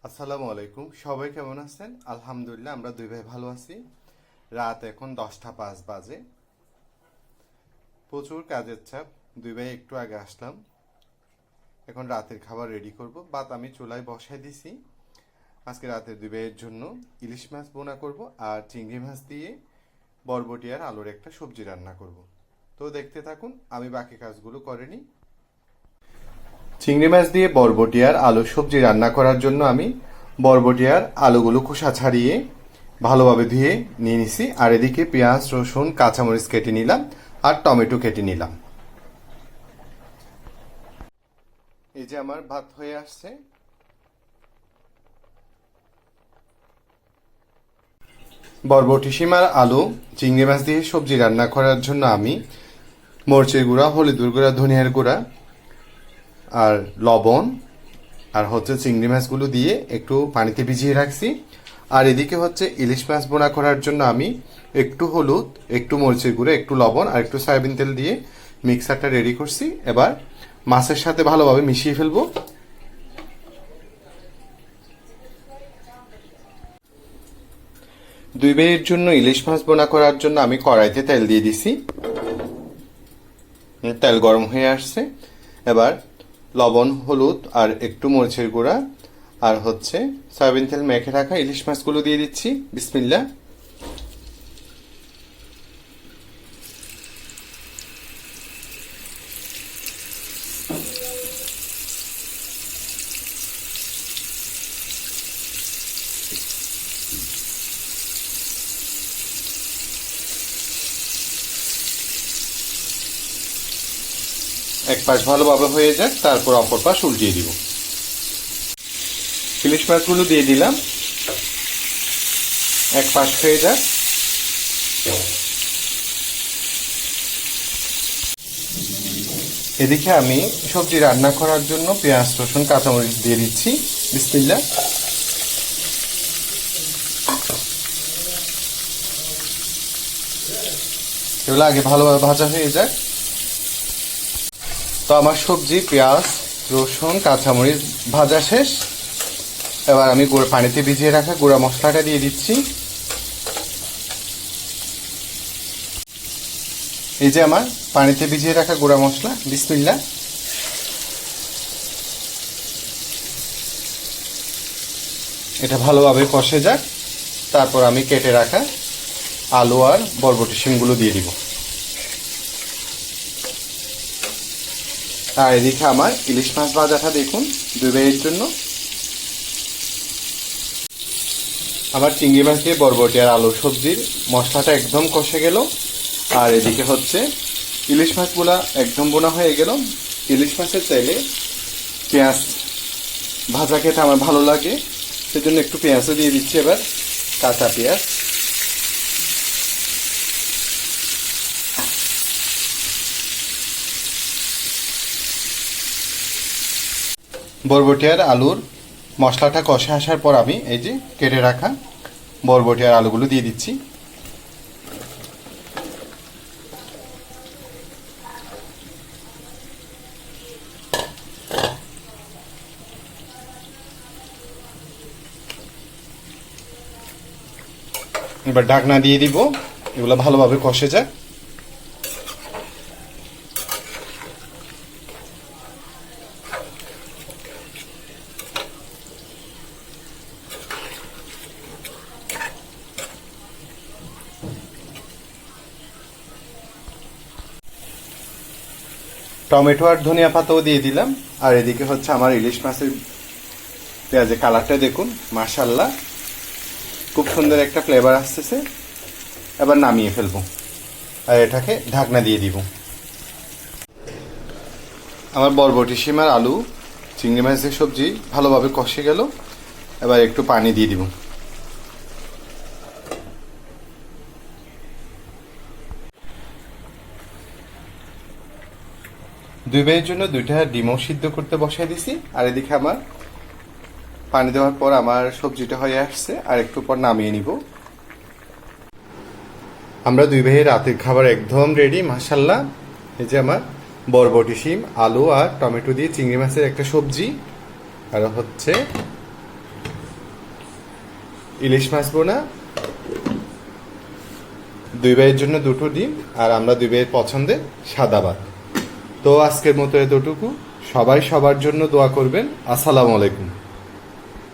আসসালামু আলাইকুম, সবাই কেমন আছেন? আলহামদুলিল্লাহ, আমরা দুই ভাই ভালো আছি। রাত এখন 10টা 5 বাজে। প্রচুর কাজের চাপ, দুই ভাই একটু আগে আসলাম। এখন রাতের খাবার রেডি করব। ভাত আমি চুলায় বসাই দিছি। আজকে রাতের দুই ভাইয়ের জন্য ইলিশ মাছ বোনা করব আর চিংড়ি মাছ দিয়ে বরবটি আর আলুর একটা সবজি রান্না করব। তো দেখতে থাকুন, আমি বাকি কাজগুলো করে নিই। চিংড়ি মাছ দিয়ে বরবটি আর আলুর সবজি রান্না করার জন্য আমি বরবটি আর আলুগুলো খোসা ছাড়িয়ে ভালোভাবে ধুয়ে নিয়ে নিছি। আর এদিকে পেঁয়াজ, রসুন, কাঁচামরিচ কেটে নিলাম আর টমেটো কেটে নিলাম। এই যে আমার ভাত হয়ে আসছে। বরবটি শিম আর আলু চিংড়ি মাছ দিয়ে সবজি রান্না করার জন্য আমি মরিচের গুঁড়া, হলুদের গুঁড়া, ধনিয়ার গুঁড়া আর লবণ আর চিংড়ি মাছগুলো দিয়ে একটু পানিতে ভিজিয়ে রাখছি। আর এদিকে ইলিশ মাছ বোনা করার জন্য আমি একটু হলুদ, একটু মরিচের গুঁড়ো, একটু লবণ আর একটু সয়াবিন তেল দিয়ে মিক্সারটা রেডি করছি। এবার মাছের সাথে ভালোভাবে মিশিয়ে ফেলবো। দুই ভাইয়ের জন্য ইলিশ মাছ বোনা করার জন্য আমি কড়াইতে তেল দিয়ে দিছি। তেল গরম হয়ে আসছে। এবার লবণ, হলুদ আর একটু মরিচের গুঁড়া আর সয়াবিন তেল মেখে রাখা ইলিশ মাছগুলো দিয়ে দিচ্ছি। বিসমিল্লাহ। এক পাশ ভালোভাবে হয়ে যাক, তারপর অপর পাশ উল্টিয়ে দিব। ইলিশ মাছগুলো দিয়ে দিলাম, এক পাশ হয়ে যাক। এদিকে আমি সবজি রান্না করার জন্য পেঁয়াজ, রসুন, কাঁচামরিচ দিয়ে দিচ্ছি। বিসমিল্লাহ। এগুলো আগে ভালোভাবে ভাজা হয়ে যাক। তো আমার সবজি, পেঁয়াজ, রসুন, কাঁচামরিচ ভাজা শেষ। এবার আমি পানিতে ভিজিয়ে রাখা গুঁড়া মশলাটা দিয়ে দিচ্ছি। এই যে আমার পানিতে ভিজিয়ে রাখা গুঁড়া মশলা। বিসমিল্লাহ। এটা ভালোভাবে কষে যাক, তারপর আমি কেটে রাখা আলু আর বরবটি শিমগুলো দিয়ে দিব। আর এদিকে আমার ইলিশ মাছ ভাজাটা দেখুন, দুই ভাইয়ের জন্য। আমার চিংড়ি মাছ দিয়ে বরবটি আর আলু সবজির মশলাটা একদম কষে গেল। আর এদিকে ইলিশ মাছগুলা একদম বোনা হয়ে গেল। ইলিশ মাছের চাইলে পেঁয়াজ ভাজা খেতে আমার ভালো লাগে, সেজন্য একটু পেঁয়াজও দিয়ে দিচ্ছি। এবার কাঁচা পেঁয়াজ। বরবটি আর আলুর মশলাটা কষে আসার পর আমি এই যে কেটে রাখা বরবটি আর আলুগুলো দিয়ে দিচ্ছি। এবার ঢাকনা দিয়ে দিব, এগুলো ভালোভাবে কষে যায়। টমেটো আর ধনিয়া পাতাও দিয়ে দিলাম। আর এদিকে আমার ইলিশ মাছের পেঁয়াজের কালারটা দেখুন, মাশাআল্লাহ, খুব সুন্দর একটা ফ্লেভার আসতেছে। এবার নামিয়ে ফেলবো আর এটাকে ঢাকনা দিয়ে দিব। আমার বরবটি শিম আর আলু চিংড়ি মাছের সবজি ভালোভাবে কষে গেল। এবার একটু পানি দিয়ে দিব। দুই ভাইয়ের জন্য দুইটা ডিমও সিদ্ধ করতে বসাই দিছি। আর এদিকে আমার পানি দেওয়ার পর আমার সবজিটা হয়ে আসছে, আর একটু পর নামিয়ে নিব। আমরা দুই ভাইয়ের রাতের খাবার একদম রেডি, মাশাআল্লাহ। এই যে আমার বরবটি শিম, আলু আর টমেটো দিয়ে চিংড়ি মাছের একটা সবজি, আর ইলিশ মাছ বোনা, দুই ভাইয়ের জন্য দুটো ডিম, আর আমরা দুই ভাইয়ের পছন্দের সাদা ভাত। তো আজকের মতো এতটুকু। সবাই সবার জন্য দোয়া করবেন। আসসালামু আলাইকুম।